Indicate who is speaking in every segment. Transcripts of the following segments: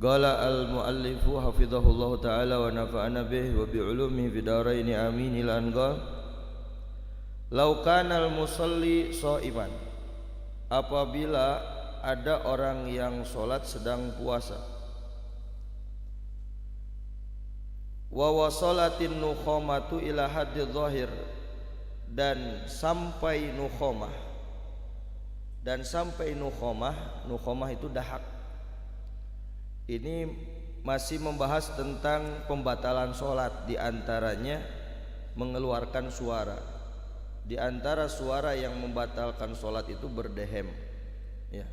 Speaker 1: Qala al-muallifu hafizahullahu ta'ala wa nafa'ana bih wa bi'ulumihi fid dharain amin ila an qala law kana al-musalli sha'iman, apabila ada orang yang sholat sedang puasa, wa wasalatin nukhamatu ila haddi dhahir, dan sampai nukhamah nukhamah itu dahak. Ini masih membahas tentang pembatalan sholat, diantaranya mengeluarkan suara. Di antara suara yang membatalkan sholat itu berdehem, ya.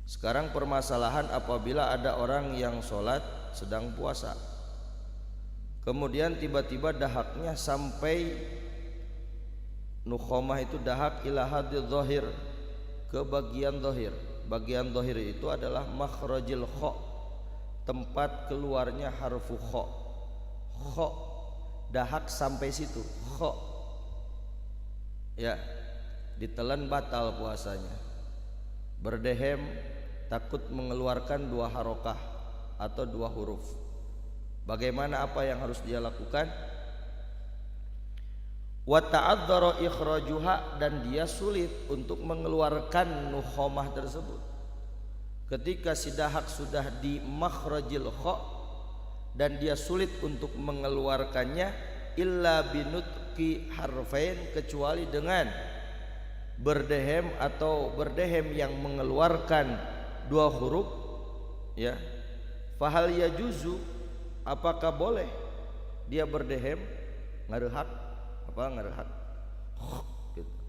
Speaker 1: Sekarang permasalahan apabila ada orang yang sholat sedang puasa, kemudian tiba-tiba dahaknya sampai nukhamah itu dahak ila hadil dhahir, ke bagian dhahir. Bagian dhahir itu adalah makhrajil kha, tempat keluarnya harfu kha. Kha dahak sampai situ, kha, ya, ditelan batal puasanya. Berdehem takut mengeluarkan dua harokah atau dua huruf. Bagaimana, apa yang harus dia lakukan? Wa ta'adzara ikhrajuha, dan dia sulit untuk mengeluarkan nukhamah tersebut. Ketika si dahak sudah di makhrajil kha dan dia sulit untuk mengeluarkannya, illa binutqi harfain, kecuali dengan berdehem atau berdehem yang mengeluarkan dua huruf, ya. Fahal yajuzu, apakah boleh dia berdehem ngarehak, apa ngarehak gitu.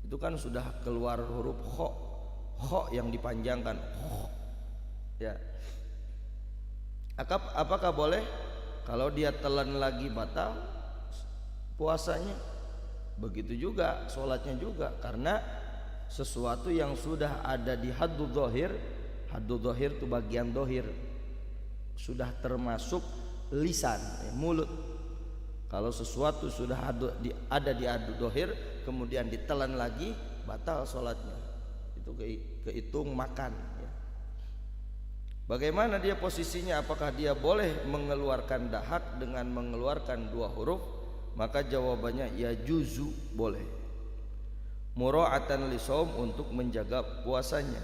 Speaker 1: Itu kan sudah keluar huruf kha, kha yang dipanjangkan, ya. Apakah boleh? Kalau dia telan lagi batal puasanya. Begitu juga sholatnya juga, karena sesuatu yang sudah ada di haddud dhahir itu bagian dhahir, sudah termasuk lisan, mulut. Kalau sesuatu sudah ada di haddud dhahir kemudian ditelan lagi, batal sholatnya. Itu kehitung makan, ya. Bagaimana dia posisinya? Apakah dia boleh mengeluarkan dahak dengan mengeluarkan dua huruf? Maka jawabannya ya juzu, boleh. Mura'atan li shaum, untuk menjaga puasanya.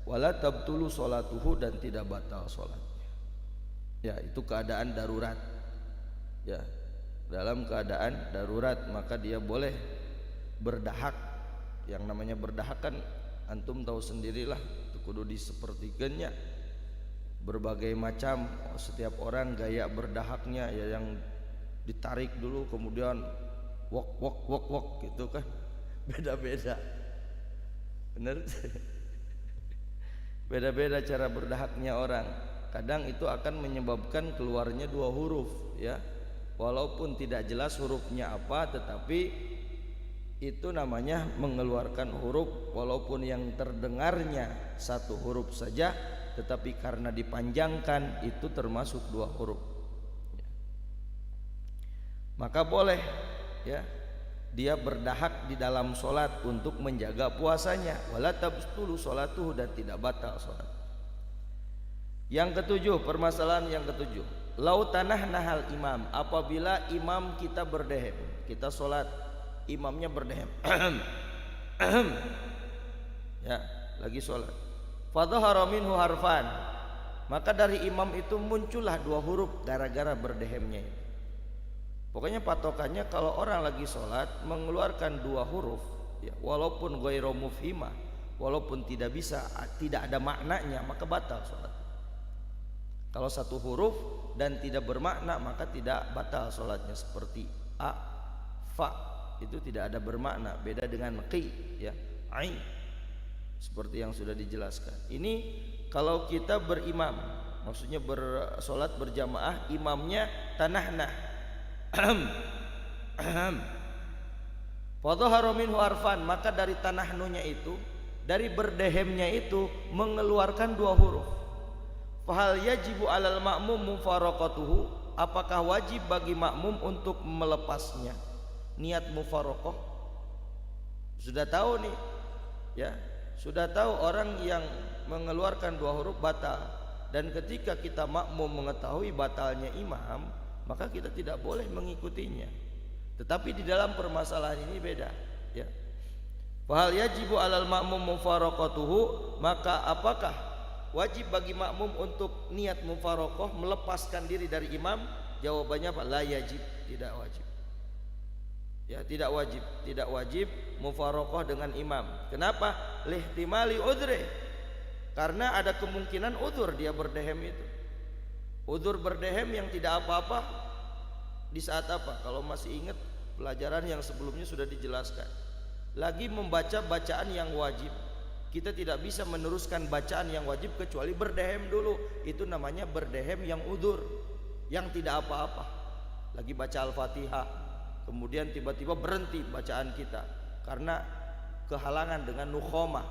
Speaker 1: Wala tabtulu sholatuhu, dan tidak batal sholatnya. Ya, itu keadaan darurat, ya. Dalam keadaan darurat maka dia boleh berdahak. Yang namanya berdahak kan antum tahu sendirilah, itu kudu disepertikannya. Berbagai macam, setiap orang gaya berdahaknya, ya, yang ditarik dulu kemudian wok wok wok wok gitu kan, beda-beda, bener. Beda-beda cara berdahaknya orang. Kadang itu akan menyebabkan keluarnya dua huruf, ya, walaupun tidak jelas hurufnya apa, tetapi itu namanya mengeluarkan huruf, walaupun yang terdengarnya satu huruf saja, tetapi karena dipanjangkan itu termasuk dua huruf. Maka boleh, ya, dia berdahak di dalam sholat untuk menjaga puasanya. Wala tabtulu sholatuhu, dan tidak batal sholat. Yang ketujuh, permasalahan yang ketujuh, lau tanah nahal imam, apabila imam kita berdehem, kita sholat, imamnya berdehem, ya, lagi sholat, fadhahara minhu harfan, maka dari imam itu muncullah dua huruf gara-gara berdehemnya itu. Pokoknya patokannya kalau orang lagi sholat mengeluarkan dua huruf, ya, walaupun ghairu mufhimah, walaupun tidak ada maknanya, maka batal sholat. Kalau satu huruf dan tidak bermakna maka tidak batal sholatnya. Seperti a, fa, itu tidak ada bermakna, beda dengan qi, ya, ain, seperti yang sudah dijelaskan. Ini kalau kita berimam, maksudnya bersolat berjamaah, imamnya tanah-nah, fadhahara minhu harfan, maka dari tanahnunya itu, dari berdehemnya itu mengeluarkan dua huruf. Fahal yajibu alal ma'mum mufaraqatuhu, apakah wajib bagi makmum untuk melepasnya? Niat mufaraqah sudah tahu nih, ya, Sudah tahu orang yang mengeluarkan 2 huruf batal, dan ketika kita makmum mengetahui batalnya imam, maka kita tidak boleh mengikutinya. Tetapi di dalam permasalahan ini beda, ya. Fahal yajibu alal makmum mufaraqatuhu, maka apakah wajib bagi makmum untuk niat mufaraqah, melepaskan diri dari imam? Jawabannya apa? La yajib, tidak wajib. Ya, tidak wajib mufaraqah dengan imam. Kenapa? Lihtimali udhri, karena ada kemungkinan udzur dia berdehem itu. Udzur berdehem yang tidak apa-apa di saat apa? Kalau masih ingat pelajaran yang sebelumnya sudah dijelaskan. Lagi membaca bacaan yang wajib, kita tidak bisa meneruskan bacaan yang wajib kecuali berdehem dulu. Itu namanya berdehem yang udzur, yang tidak apa-apa. Lagi baca Al-Fatihah, kemudian tiba-tiba berhenti bacaan kita karena kehalangan dengan nukhomah,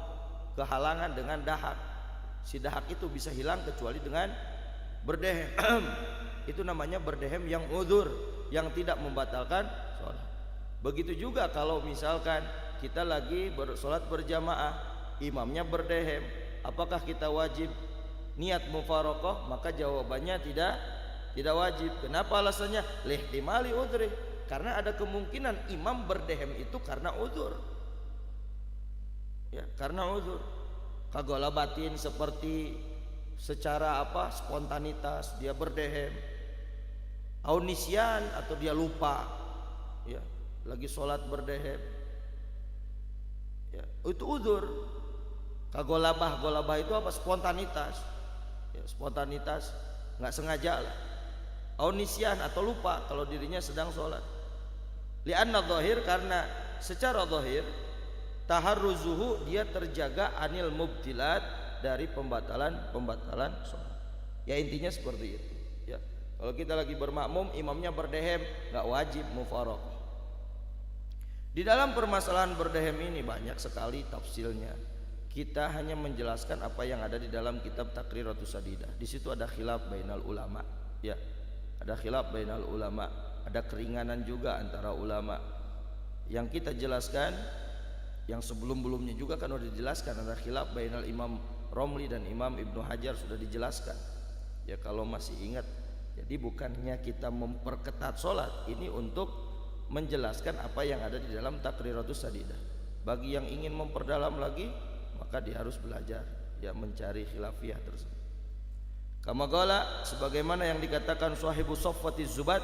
Speaker 1: kehalangan dengan dahak. Si dahak itu bisa hilang kecuali dengan berdehem. Itu namanya berdehem yang udzur, yang tidak membatalkan sholat. Begitu juga kalau misalkan kita lagi sholat berjamaah, imamnya berdehem, apakah kita wajib niat mufaraqah? Maka jawabannya tidak wajib. Kenapa alasannya? Lihtimali udhri, karena ada kemungkinan imam berdehem itu karena udzur, ya, karena udzur. Kagola batin seperti secara apa, spontanitas dia berdehem, aunisian atau dia lupa, ya, lagi sholat berdehem, ya, itu udzur. Kagolabah, golabah itu apa? Spontanitas, ya, spontanitas, nggak sengaja lah. Aunisian atau lupa kalau dirinya sedang sholat. Li'anna dhahir, karena secara dhahir taharruzuhu, dia terjaga anil mubtilat, dari pembatalan sholat. Ya, intinya seperti itu, ya. Kalau kita lagi bermakmum, imamnya berdehem, nggak wajib mufaraqah. Di dalam permasalahan berdehem ini banyak sekali tafsilnya. Kita hanya menjelaskan apa yang ada di dalam kitab Taqriratus Sadidah. Di situ ada khilaf bainal ulama, ya. Ada khilaf bainal ulama, ada keringanan juga antara ulama. Yang kita jelaskan, yang sebelum-belumnya juga kan sudah dijelaskan, ada khilaf bainal Imam Romli dan Imam Ibnu Hajar, sudah dijelaskan. Ya, kalau masih ingat. Jadi bukannya kita memperketat sholat, ini untuk menjelaskan apa yang ada di dalam Taqriratus Sadidah. Bagi yang ingin memperdalam lagi, maka dia harus belajar, ya, mencari khilafiyah tersebut. Kama qala, sebagaimana yang dikatakan sahibu Saffatiz Zubat,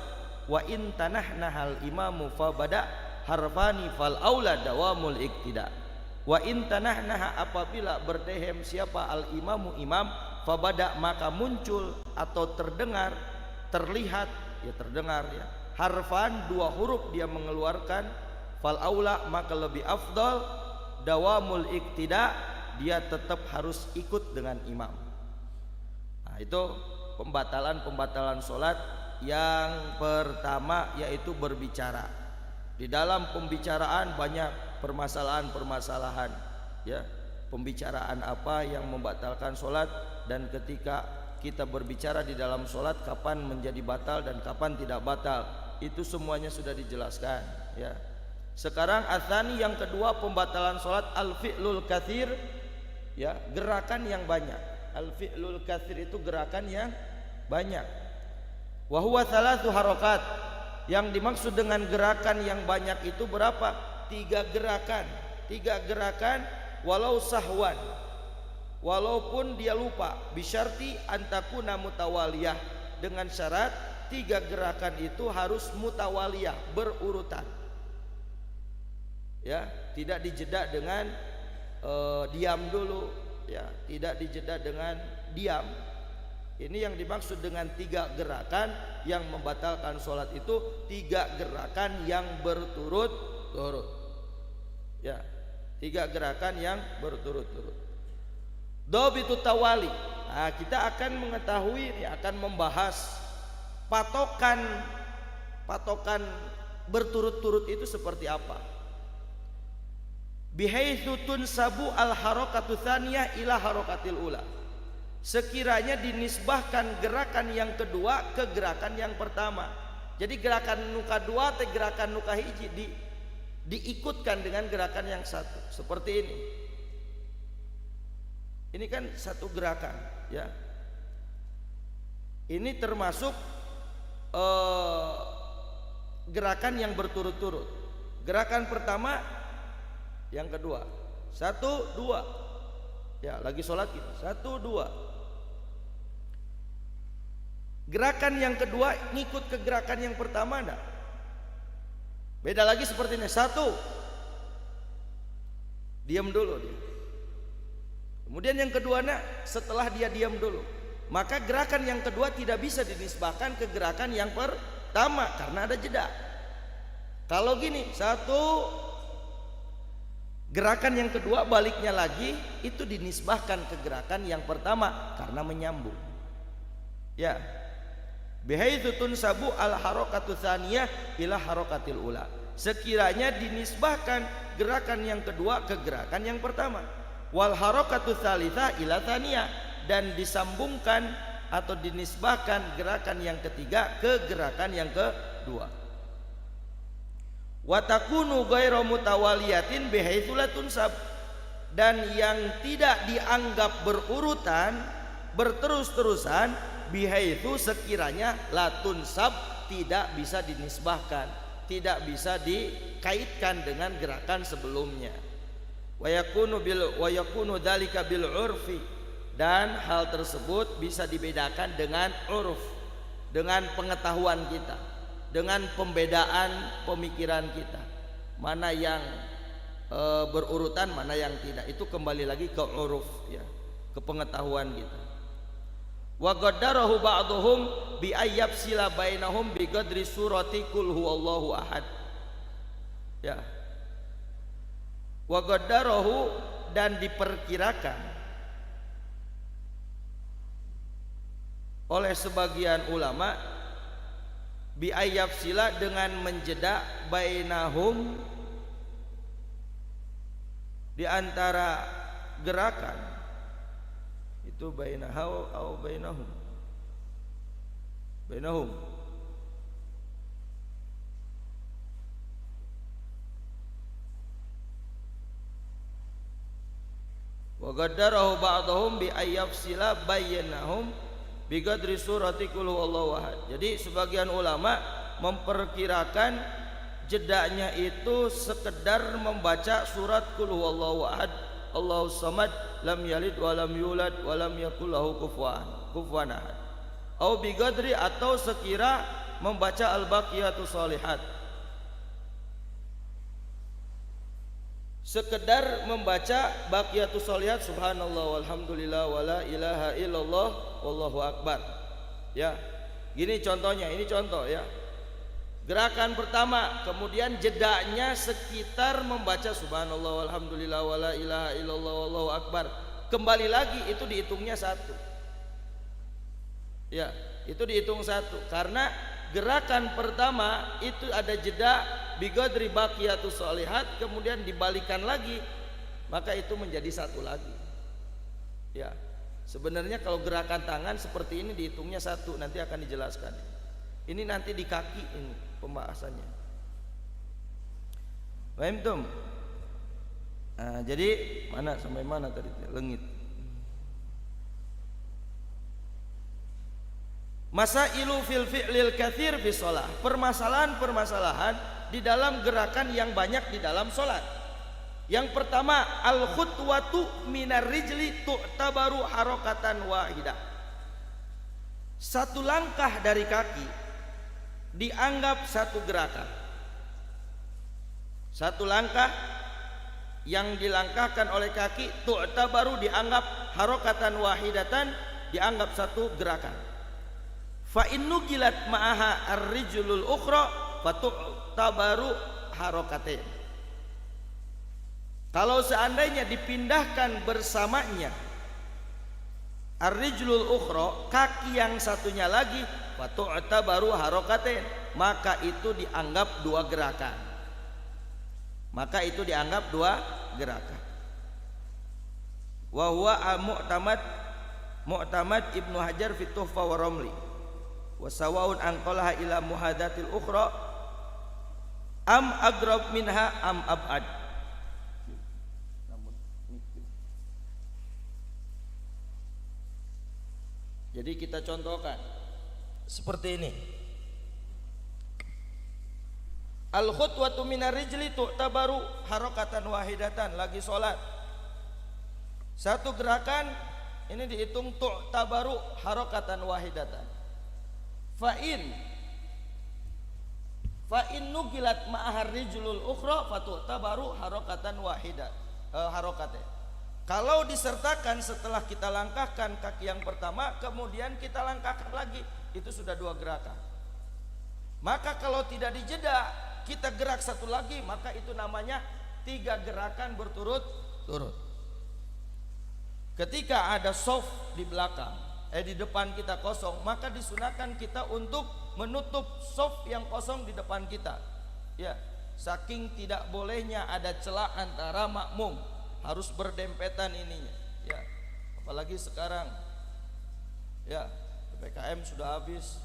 Speaker 1: wa in tanahnahal imamu fa bada harfani fal aula dawamul iktida. Wa in tanahnaha, apabila berdehem siapa al imamu imam, fa bada, maka muncul atau terdengar, terlihat, ya terdengar, ya, harfan, 2 huruf dia mengeluarkan, fal aula, maka lebih afdal, dawamul iktida, dia tetap harus ikut dengan imam. Nah, itu pembatalan sholat yang pertama, yaitu berbicara. Di dalam pembicaraan banyak permasalahan-permasalahan, ya, pembicaraan apa yang membatalkan sholat, dan ketika kita berbicara di dalam sholat kapan menjadi batal dan kapan tidak batal, itu semuanya sudah dijelaskan, ya. Sekarang atsani, yang kedua pembatalan sholat, al-fi'lul katsir, ya, gerakan yang banyak. Al-fi'lul katsir itu gerakan yang banyak. Wa huwa thalathu harakat, yang dimaksud dengan gerakan yang banyak itu berapa? 3 gerakan. 3 gerakan walau sahwan, walaupun dia lupa, bisyarti antakuna mutawaliyah, dengan syarat 3 gerakan itu harus mutawaliyah, berurutan, ya, tidak dijeda dengan diam dulu, ya, tidak dijeda dengan diam. Ini yang dimaksud dengan 3 gerakan yang membatalkan sholat itu, 3 gerakan yang berturut-turut, ya, 3 gerakan yang berturut-turut. Dhabitu tawali. Nah, kita akan mengetahui, ya, akan membahas patokan berturut-turut itu seperti apa. Bihaitsu tunsabu al harakatu tsaniyah ila harakatil ula. Sekiranya dinisbahkan gerakan yang kedua ke gerakan yang pertama. Jadi gerakan nuka 2 atau gerakan nuka hiji diikutkan dengan gerakan yang satu. Seperti ini. Ini kan satu gerakan, ya. Ini termasuk gerakan yang berturut-turut. Gerakan pertama, yang kedua, 1, 2. Ya, lagi sholat gitu, 1, 2. Gerakan yang kedua ngikut ke gerakan yang pertama enggak? Beda lagi seperti ini, 1. Diam dulu dia. Kemudian yang kedua setelah dia diam dulu, maka gerakan yang kedua tidak bisa dinisbahkan ke gerakan yang pertama karena ada jeda. Kalau gini, 1, gerakan yang kedua baliknya lagi itu dinisbahkan ke gerakan yang pertama karena menyambung. Ya. Bihaitsu tunsabu al harakatu tsaniyah ila harakatil ula. Sekiranya dinisbahkan gerakan yang kedua ke gerakan yang pertama. Wal harakatu tsalitsah ila tsaniyah, dan disambungkan atau dinisbahkan gerakan yang ketiga ke gerakan yang kedua. Wa takunu ghairu mutawaliyatin bihaitsu la tunsab, dan yang tidak dianggap berurutan berterus-terusan bihaitsu sekiranya la tunsab tidak bisa dinisbahkan, tidak bisa dikaitkan dengan gerakan sebelumnya. Wa yakunu dzalika bil urfi, dan hal tersebut bisa dibedakan dengan urf, dengan pengetahuan kita, dengan pembedaan pemikiran kita, mana yang berurutan, mana yang tidak. Itu kembali lagi ke uruf, ya, ke pengetahuan kita. Wa qaddarahu ba'dhum bi ayyabsila bainahum bi qadri surati qul huwallahu ahad. Ya. Wa qaddarahu, dan diperkirakan oleh sebagian ulama bi ayyabsila, dengan menjeda bainahum, di antara gerakan itu bainahu atau bainahum wa qaddarahu ba'dhum bi ayyafsila bainahum bi qadri surati qul huwallahu ahad. Jadi sebagian ulama memperkirakan jedanya itu sekedar membaca surat qul huwallahu ahad Allahus samad lam yalid wa lam yulad wa lam yakul lahu kufuwan ahad. Au bi qadri, atau sekira membaca al-baqiyatus shalihat, sekedar membaca baqiyatus shalihat subhanallah walhamdulillah wala ilaha illallah wallahu akbar. Ya. Gini contohnya, ini contoh ya. Gerakan pertama, kemudian jedanya sekitar membaca subhanallah walhamdulillah wala ilaha illallah wallahu akbar. Kembali lagi itu dihitungnya 1. Ya, itu dihitung 1 karena gerakan pertama itu ada jeda biqadri baqiyatus shalihat, kemudian dibalikan lagi, maka itu menjadi 1 lagi. Ya. Sebenarnya kalau gerakan tangan seperti ini dihitungnya 1, nanti akan dijelaskan. Ini nanti di kaki ini pembahasannya. Paham tum? Nah, jadi mana sampai mana tadi? Lengit. Masailu fil fi'lil katsir fi shalah. Permasalahan-permasalahan di dalam gerakan yang banyak di dalam salat. Yang pertama, al khutwatu minar rijli tu'tabaru harakatan wahidah. 1 langkah dari kaki dianggap 1 gerakan. 1 langkah yang dilangkahkan oleh kaki tu'tabaru dianggap harakatan wahidatan, dianggap 1 gerakan. Fa in nuqilat ma'aha ar-rijlul ukhra fa tu'tabaru harakatain. Kalau seandainya dipindahkan bersamanya ar-rijlul ukhra, kaki yang satunya lagi, fa tu'tabaru harakatain, maka itu dianggap 2 gerakan. Maka itu dianggap 2 gerakan. Wa huwa mu'tamad Ibnu Hajar fi Tuhfa wa Ramli. Wa sawaun anqalaha ila muhadatil ukhra am agrab minha am abad. Jadi kita contohkan seperti ini. Al khutwatu minar rijli tu'tabaru harakatan wahidatan. Lagi sholat, satu gerakan ini dihitung tu'tabaru harakatan wahidatan. Fa'in nugilat ma'ahar rijlul ukhra fatu'tabaru harakatan wahidat harakatnya. Kalau disertakan setelah kita langkahkan kaki yang pertama, kemudian kita langkahkan lagi, itu sudah dua gerakan. Maka kalau tidak dijeda, kita gerak satu lagi, maka itu namanya tiga gerakan berturut-turut. Ketika ada soft di belakang, di depan kita kosong, maka disunahkan kita untuk menutup soft yang kosong di depan kita. Ya, saking tidak bolehnya ada celah antara makmum, harus berdempetan ininya. Ya, apalagi sekarang, ya PPKM sudah habis,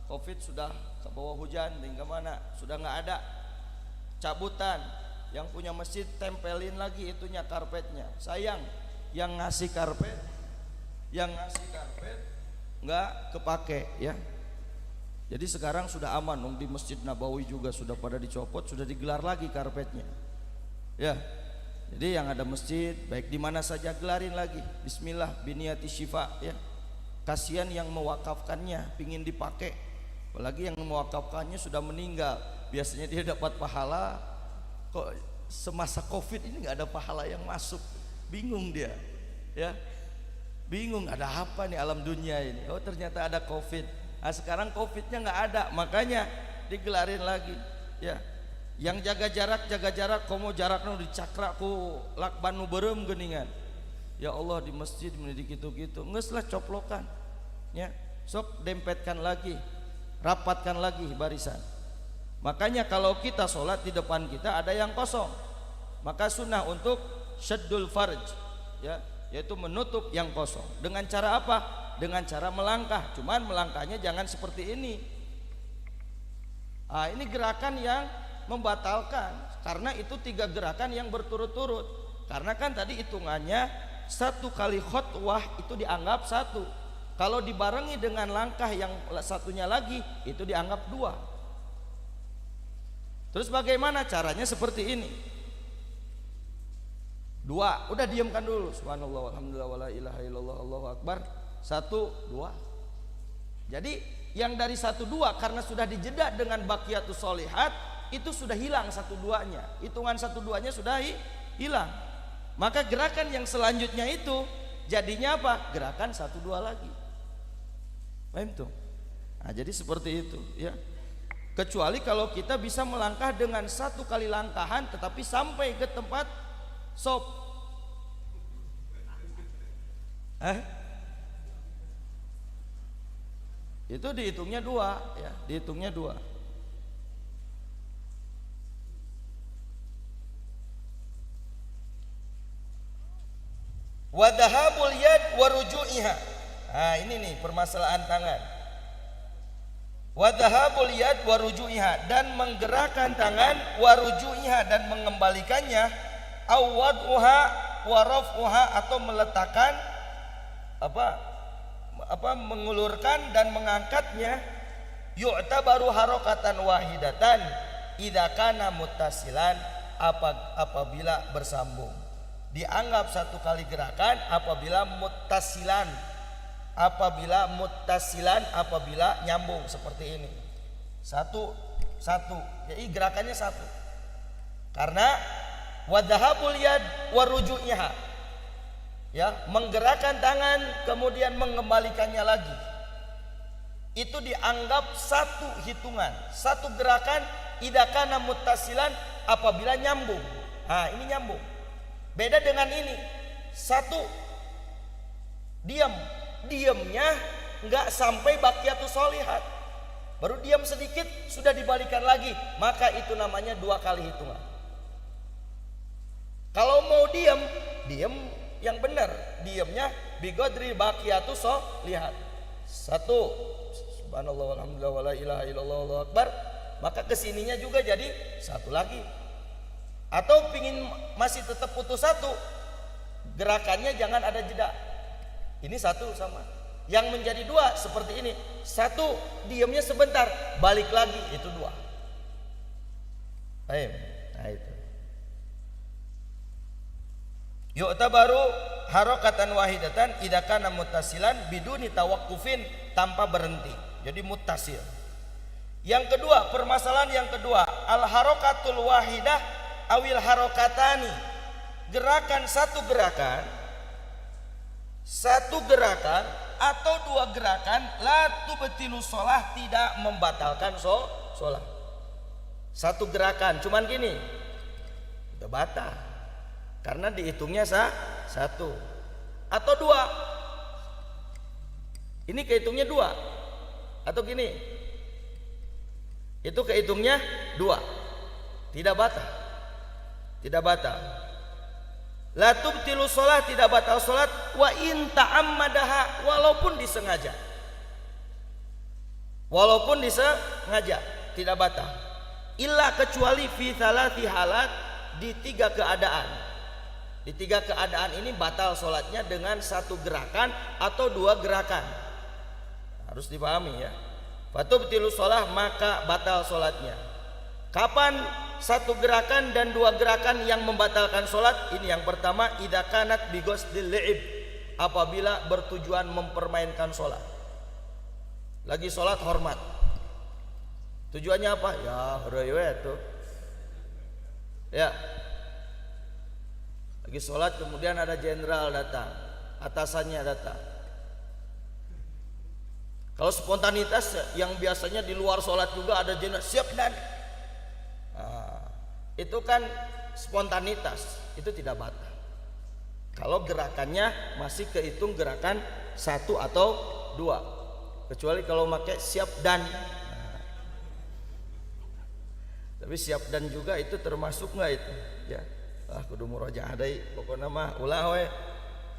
Speaker 1: Covid sudah ke bawah hujan, tinggal mana sudah nggak ada cabutan. Yang punya masjid tempelin lagi itunya karpetnya. Sayang, yang ngasih karpet nggak kepake ya. Jadi sekarang sudah aman, di Masjid Nabawi juga sudah pada dicopot, sudah digelar lagi karpetnya. Ya, jadi yang ada masjid baik di mana saja gelarin lagi. Bismillah biniyati syifa ya. Kasihan yang mewakafkannya, pingin dipakai, apalagi yang mewakafkannya sudah meninggal. Biasanya dia dapat pahala, kok semasa Covid ini nggak ada pahala yang masuk, bingung dia, ya, bingung ada apa nih alam dunia ini. Oh ternyata ada Covid. Nah sekarang Covidnya nggak ada, makanya digelarin lagi, ya. Yang jaga jarak, komo jaraknya dicakra ku lakbanu berem geningan. Ya Allah di masjid mendidik gitu-gitu, ngeslah coplokan, ya, sok dempetkan lagi, rapatkan lagi barisan. Makanya kalau kita sholat di depan kita ada yang kosong, maka sunnah untuk syaddul farj, ya, yaitu menutup yang kosong. Dengan cara apa? Dengan cara melangkah. Cuman melangkahnya jangan seperti ini. Ini gerakan yang membatalkan, karena itu tiga gerakan yang berturut-turut. Karena kan tadi hitungannya satu kali khutwah itu dianggap satu. Kalau dibarengi dengan langkah yang satunya lagi itu dianggap dua. Terus bagaimana caranya? Seperti ini. Dua, udah diamkan dulu. Subhanallah walhamdulillah wala ilaha illallah Allahu akbar. Satu, dua. Jadi yang dari satu dua karena sudah dijeda dengan baqiyatus sholihat, itu sudah hilang satu duanya. Hitungan satu duanya sudah hilang. Maka gerakan yang selanjutnya itu jadinya apa? Gerakan satu dua lagi. Paham tuh? Nah, jadi seperti itu, ya. Kecuali kalau kita bisa melangkah dengan satu kali langkahan tetapi sampai ke tempat sop. Itu dihitungnya dua, ya, dihitungnya dua. Wadhahabul yad waruju'iha. Nah ini nih permasalahan tangan. Wadhahabul yad waruju'iha, dan menggerakkan tangan, waruju'iha, dan mengembalikannya, awad'uha waraf'uha, atau meletakkan mengulurkan dan mengangkatnya, yu'tabaru harakatan wahidatan idza kana muttasilan, apabila bersambung. Dianggap satu kali gerakan apabila muttasilan, apabila nyambung seperti ini. Satu, jadi gerakannya satu. Karena wadhahabul yad waruju'iha, ya, menggerakkan tangan kemudian mengembalikannya lagi, itu dianggap satu hitungan, satu gerakan idza kana muttasilan, apabila nyambung. Nah ini nyambung. Beda dengan ini, satu diamnya nggak sampai baqiyatus sholihat, baru diam sedikit sudah dibalikan lagi, maka itu namanya dua kali hitungan. Kalau mau diam yang benar, diamnya biqadri baqiyatus sholihat. Satu, subhanallah walhamdulillah wala ilaha illallah Allahu akbar, maka kesininya juga jadi satu lagi. Atau pingin masih tetap putus satu, gerakannya jangan ada jeda. Ini satu sama. Yang menjadi dua seperti ini. Satu diamnya sebentar, balik lagi, itu dua. Baik. Nah itu. Yu'tabaru harakatan wahidatan idza kana muttasilan biduni tawaqqufin, tanpa berhenti. Jadi muttasil. Yang kedua, permasalahan yang kedua, al harakatul wahidah awil harakatani. Gerakan satu gerakan atau dua gerakan, la tubtilu shalah, tidak membatalkan shalah. Satu gerakan cuman gini, udah batal karena dihitungnya satu, atau dua, ini kehitungnya dua, atau gini, itu kehitungnya dua, tidak batal. La tubtilu shalah, tidak batal salat, wa in ta'ammadaha, walaupun disengaja tidak batal. Illa, kecuali fi thalathi halat, di tiga keadaan. Di tiga keadaan ini batal salatnya dengan satu gerakan atau dua gerakan. Harus dipahami ya. Fatubtilu shalah, maka batal salatnya. Kapan satu gerakan dan dua gerakan yang membatalkan sholat? Ini yang pertama, idza kanat bi qasdil li'ib, apabila bertujuan mempermainkan sholat. Lagi sholat hormat, tujuannya apa? Ya rewe tuh ya, lagi sholat kemudian ada jenderal datang, atasannya datang. Kalau spontanitas yang biasanya di luar sholat juga ada jenderal, siap dan itu kan spontanitas, itu tidak batal kalau gerakannya masih kehitung gerakan satu atau dua, kecuali kalau pakai siap dan. Tapi siap dan juga itu termasuk nggak itu ya? Kudu murojaah deui pokokna mah ulah we,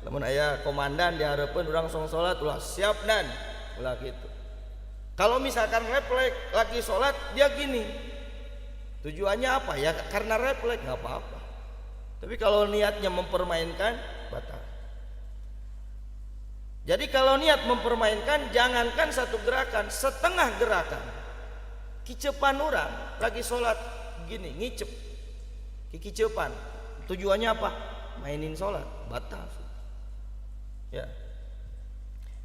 Speaker 1: lamun aya komandan dihareupeun urang song salat ulah siap dan ulah gitu. Kalau misalkan refleks lagi salat dia gini, tujuannya apa ya? Karena refleks, nggak apa-apa. Tapi kalau niatnya mempermainkan, batal. Jadi kalau niat mempermainkan, jangankan satu gerakan, setengah gerakan. Kicepan orang lagi sholat gini, ngicep, kicepan. Tujuannya apa? Mainin sholat, batal. Ya.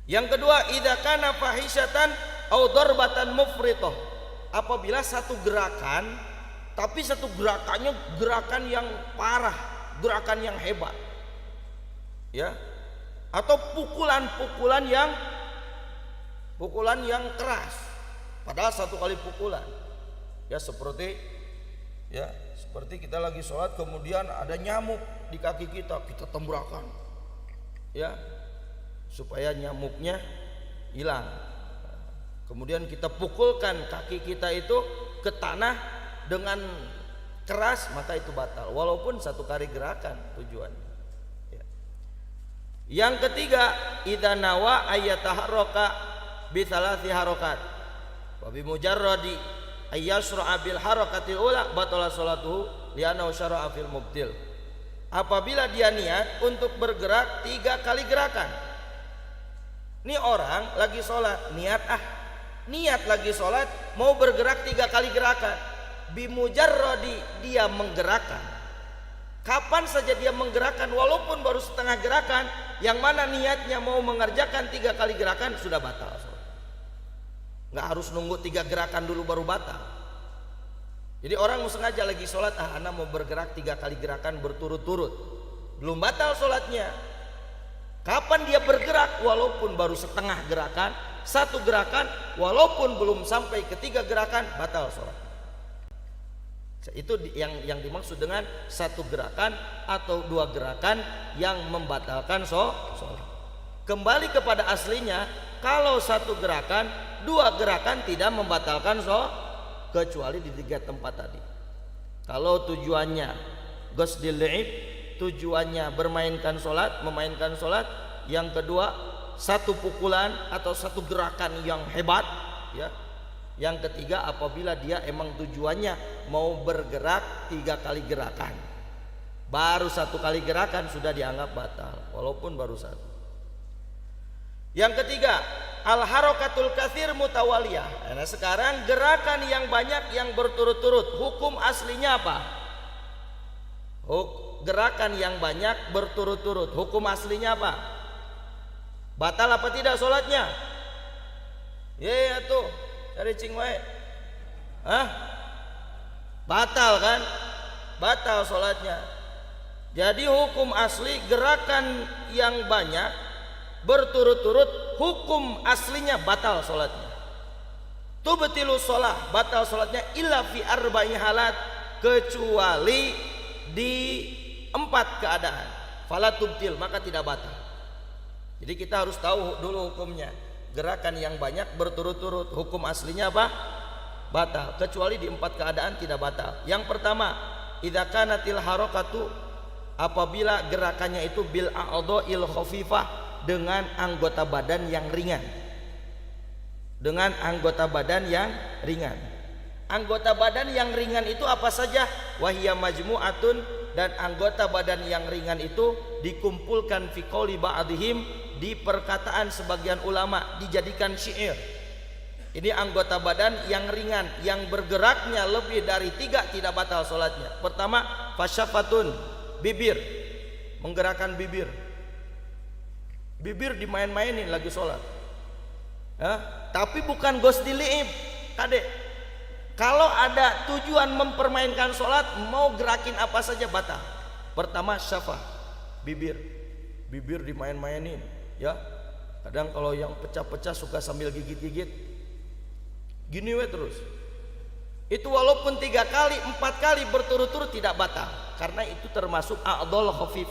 Speaker 1: Yang kedua, idza kana fahisyatan au darbatan mufritah. Apabila satu gerakan, tapi satu gerakannya gerakan yang parah, gerakan yang hebat, ya, atau pukulan yang keras, padahal satu kali pukulan, ya seperti kita lagi sholat kemudian ada nyamuk di kaki kita tembrakan, ya, supaya nyamuknya hilang. Kemudian kita pukulkan kaki kita itu ke tanah dengan keras, maka itu batal walaupun satu kali gerakan tujuannya ya. Yang ketiga, idza nawa ayataharraka bi thalathi harakat wa bi mujarradi ayyashra'a bil harakati ula batala salatuhu li'annahu syara'a fil mubtil. Apabila dia niat untuk bergerak 3 kali gerakan. Ini orang lagi sholat, niat lagi sholat mau bergerak 3 kali gerakan. Bimujarradi, dia menggerakkan. Kapan saja dia menggerakkan, walaupun baru setengah gerakan, yang mana niatnya mau mengerjakan 3 kali gerakan, sudah batal. Nggak harus nunggu 3 gerakan dulu baru batal. Jadi orang mau sengaja lagi sholat, anak mau bergerak 3 kali gerakan berturut-turut, belum batal sholatnya. Kapan dia bergerak, walaupun baru setengah gerakan, 1 gerakan, walaupun belum sampai ke 3 gerakan, batal sholat. Itu yang dimaksud dengan satu gerakan atau 2 gerakan yang membatalkan sholat. Kembali kepada aslinya, kalau 1 gerakan, 2 gerakan tidak membatalkan sholat, kecuali di 3 tempat tadi. Kalau tujuannya qasdil li'ib, tujuannya memainkan sholat. Yang kedua, 1 pukulan atau 1 gerakan yang hebat, ya. Yang ketiga, apabila dia emang tujuannya mau bergerak 3 kali gerakan, baru 1 kali gerakan sudah dianggap batal walaupun baru 1. Yang ketiga, al-harakatul katsir mutawaliyah. Nah, sekarang gerakan yang banyak yang berturut-turut, hukum aslinya apa? Gerakan yang banyak berturut-turut, hukum aslinya apa? Batal apa tidak sholatnya? Ya tuh, cari cing wae. Hah? Batal kan? Batal sholatnya. Jadi hukum asli gerakan yang banyak berturut-turut, hukum aslinya batal sholatnya. Tubtilu sholah, batal sholatnya illa fi arba'i halat, kecuali di 4 keadaan. Fala tubtil, maka tidak batal. Jadi kita harus tahu dulu hukumnya. Gerakan yang banyak berturut-turut, hukum aslinya apa? Batal. Kecuali di 4 keadaan tidak batal. Yang pertama, idza kanatil harakatu, apabila gerakannya itu bil a'dha'il khafifah, dengan anggota badan yang ringan. Dengan anggota badan yang ringan. Anggota badan yang ringan itu apa saja? Wahiyya majmu'atun, dan anggota badan yang ringan itu dikumpulkan fi qouli ba'dihim, di perkataan sebagian ulama, dijadikan syair. Ini anggota badan yang ringan, yang bergeraknya lebih dari 3 tidak batal sholatnya. Pertama, fasyafatun, bibir, menggerakkan bibir. Bibir dimain-mainin lagi sholat. Tapi bukan gosdi li'ib, kadek. Kalau ada tujuan mempermainkan sholat, mau gerakin apa saja batal. Pertama, syafah, bibir, bibir dimain-mainin, ya. Kadang kalau yang pecah-pecah suka sambil gigit-gigit, gini we terus. Itu walaupun 3 kali, 4 kali berturut-turut tidak batal, karena itu termasuk a'dhal khafif.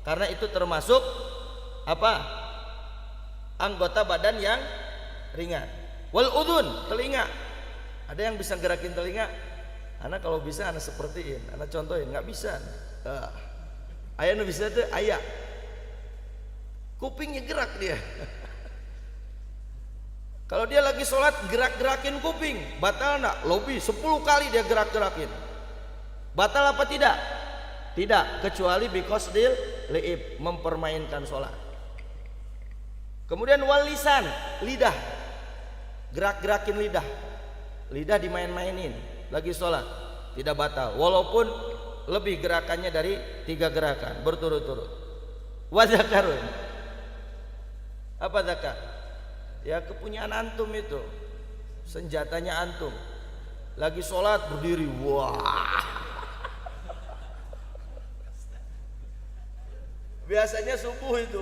Speaker 1: Karena itu termasuk apa? Anggota badan yang ringan. Wal udhun, telinga. Ada yang bisa gerakin telinga? Anak kalau bisa anak sepertiin, anak contohin, nggak bisa. Ayah nu bisa tuh ayah. Kupingnya gerak dia. Kalau dia lagi sholat gerak-gerakin kuping, batal enggak? Lebih 10 kali dia gerak-gerakin. Batal apa tidak? Tidak, kecuali biqasdil li'ib, mempermainkan sholat. Kemudian wal lisan, lidah, gerak-gerakin lidah. Lidah dimain-mainin lagi sholat, tidak batal, walaupun lebih gerakannya dari 3 gerakan berturut-turut. Wa zakarun, apa zakar? Ya kepunyaan antum itu, senjatanya antum. Lagi sholat berdiri, wah. Biasanya subuh itu.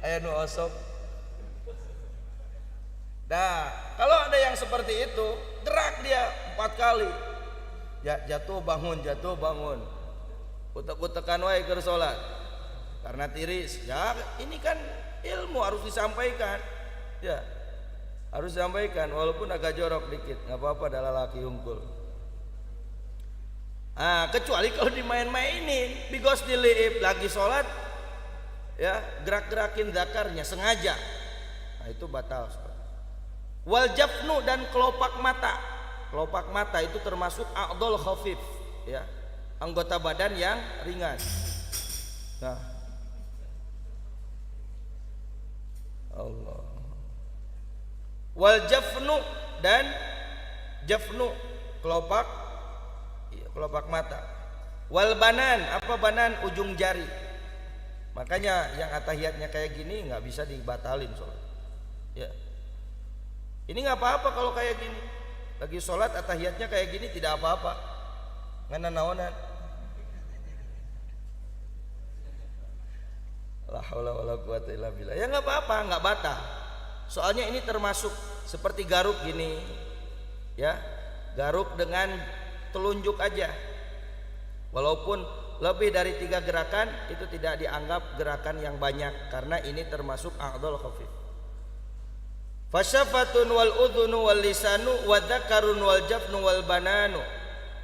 Speaker 1: Ayanu osok. Nah, kalau ada yang seperti itu, gerak dia 4 kali. Ya, jatuh bangun. Utek-utekan wae keur salat. Karena tiris. Ya, ini kan ilmu harus disampaikan. Ya. Harus disampaikan walaupun agak jorok dikit, enggak apa-apa, adalah laki unggul. Kecuali kalau dimain-mainin, bigos diliip lagi sholat, ya gerak-gerakin zakarnya sengaja, nah itu batal. Wal jafnu, dan kelopak mata. Kelopak mata itu termasuk a'dhal khafif, ya anggota badan yang ringan. Nah, Allah. Wal jafnu, dan jafnu kelopak mata. Wal banan, apa banan? Ujung jari. Makanya yang atahiyatnya kayak gini nggak bisa dibatalin sholat. Ya. Ini nggak apa-apa kalau kayak gini. Lagi sholat atahiyatnya kayak gini tidak apa-apa. Ngana naonan. La haula wala quwata illa billah. Ya nggak apa-apa, nggak batal. Soalnya ini termasuk seperti garuk gini, ya garuk dengan telunjuk aja, walaupun lebih dari 3 gerakan itu tidak dianggap gerakan yang banyak, karena ini termasuk a'dhal khafif. Fasyafatun wal udhunu wal lisanu wa dzakarun wal jafnu wal bananu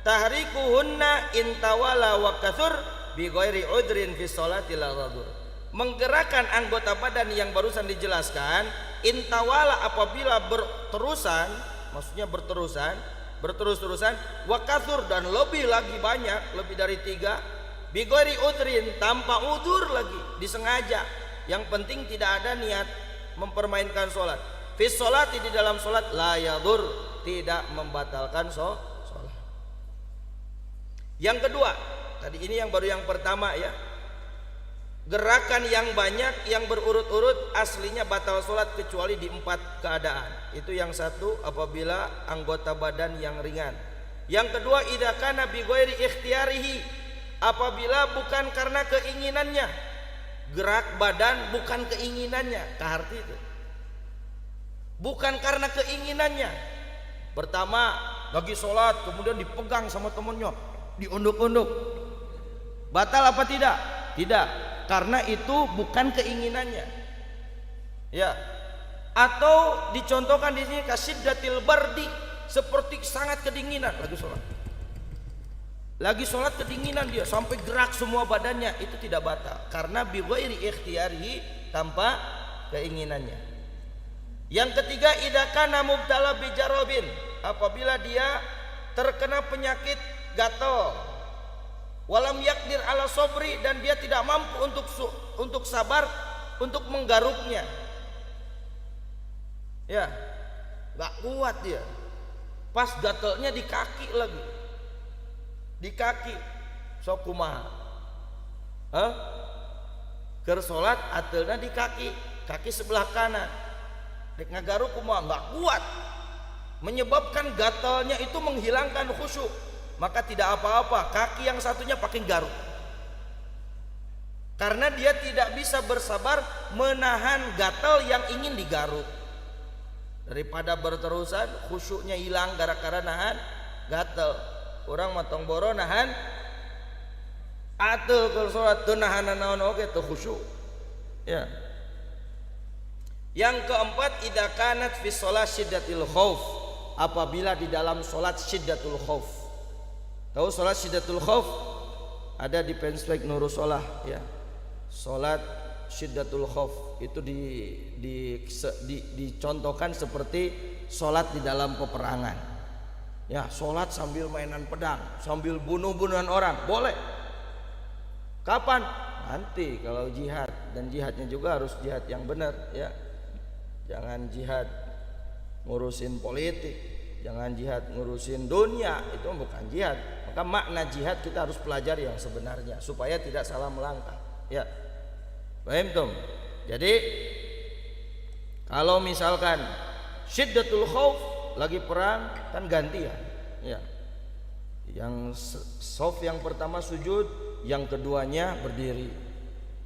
Speaker 1: tahrikuhunna intawala wa kathur bi ghairi udrin fi sholati la dhadur. Menggerakkan anggota badan yang barusan dijelaskan, intawala apabila berterusan, maksudnya berterus-terusan, wa kathur, dan lebih lagi banyak, lebih dari 3, Bighairi udrin, tanpa udur lagi, disengaja. Yang penting tidak ada niat mempermainkan sholat. Fis sholati, di dalam sholat, la yadur, tidak membatalkan sholat. Yang kedua, tadi ini yang baru yang pertama ya. Gerakan yang banyak yang berurut-urut aslinya batal sholat kecuali di 4 keadaan. Itu yang satu, apabila anggota badan yang ringan. Yang kedua, idza kana bi ghairi ikhtiyarihi, apabila bukan karena keinginannya. Gerak badan bukan keinginannya, kaharti itu. Bukan karena keinginannya. Pertama, lagi sholat kemudian dipegang sama temennya, diunduk-unduk. Batal apa tidak? Tidak, karena itu bukan keinginannya. Ya. Atau dicontohkan di sini kasiddatil bardi, seperti sangat kedinginan lagi sholat. Lagi sholat kedinginan dia sampai gerak semua badannya, itu tidak batal karena bi ghairi ikhtiyarihi, tanpa keinginannya. Yang ketiga, idza kana mubtala bi jarabin, apabila dia terkena penyakit gatal, walam yakdir ala sobri, dan dia tidak mampu untuk sabar untuk menggaruknya. Ya, nggak kuat dia. Pas gatalnya di kaki lagi, di kaki, sok kumaha? Keur salat atelna di kaki, kaki sebelah kanan. Dek ngagaruk kumaha? Nggak kuat. Menyebabkan gatalnya itu menghilangkan khusyuk. Maka tidak apa-apa, kaki yang satunya pakai garuk. Karena dia tidak bisa bersabar menahan gatal yang ingin digaruk. Daripada berterusan, khusyuknya hilang gara-gara nahan gatal. Orang matong boro nahan atul kalau sholat tuh nahan naon oke tuh khusyuk. Ya. Yang keempat, idza kanat fi shalah syiddatul khauf, apabila di dalam sholat syiddatul khauf. Tahu sholat syiddatul khauf? Ada di penspek Nurus Sholah ya. Sholat syiddatul khauf itu dicontohkan seperti sholat di dalam peperangan. Ya, sholat sambil mainan pedang, sambil bunuh-bunuhan orang, boleh. Kapan? Nanti kalau jihad, dan jihadnya juga harus jihad yang benar ya. Jangan jihad ngurusin politik, jangan jihad ngurusin dunia, itu bukan jihad. Maka makna jihad kita harus pelajari yang sebenarnya supaya tidak salah melangkah. Ya, paham tuh? Jadi kalau misalkan syiddatul khauf lagi perang kan gantian. Ya, yang saf yang pertama sujud, yang keduanya berdiri.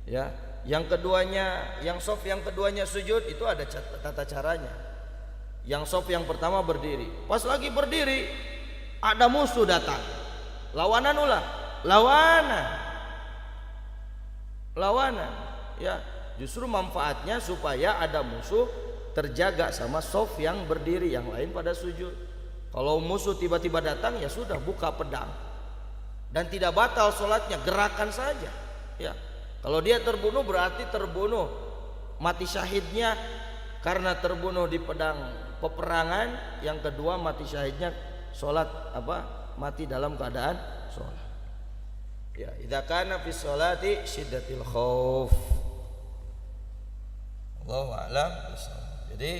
Speaker 1: Ya, yang keduanya, yang saf yang keduanya sujud, itu ada tata caranya. Yang saf yang pertama berdiri. Pas lagi berdiri ada musuh datang. Lawanan ulah, lawanan. Ya, justru manfaatnya supaya ada musuh terjaga sama saf yang berdiri, yang lain pada sujud. Kalau musuh tiba-tiba datang ya sudah, buka pedang. Dan tidak batal sholatnya, gerakan saja. Ya. Kalau dia terbunuh berarti terbunuh, mati syahidnya karena terbunuh di pedang peperangan. Yang kedua, mati syahidnya sholat mati dalam keadaan sholat. Ya, idza kana fi sholati syiddatil khauf. Allahu a'lam. Jadi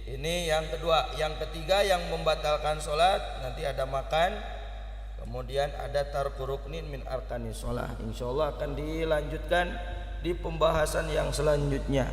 Speaker 1: ini yang kedua. Yang ketiga yang membatalkan sholat, nanti ada makan, kemudian ada tarku ruknin min arkanis sholat. Insyaallah akan dilanjutkan di pembahasan yang selanjutnya.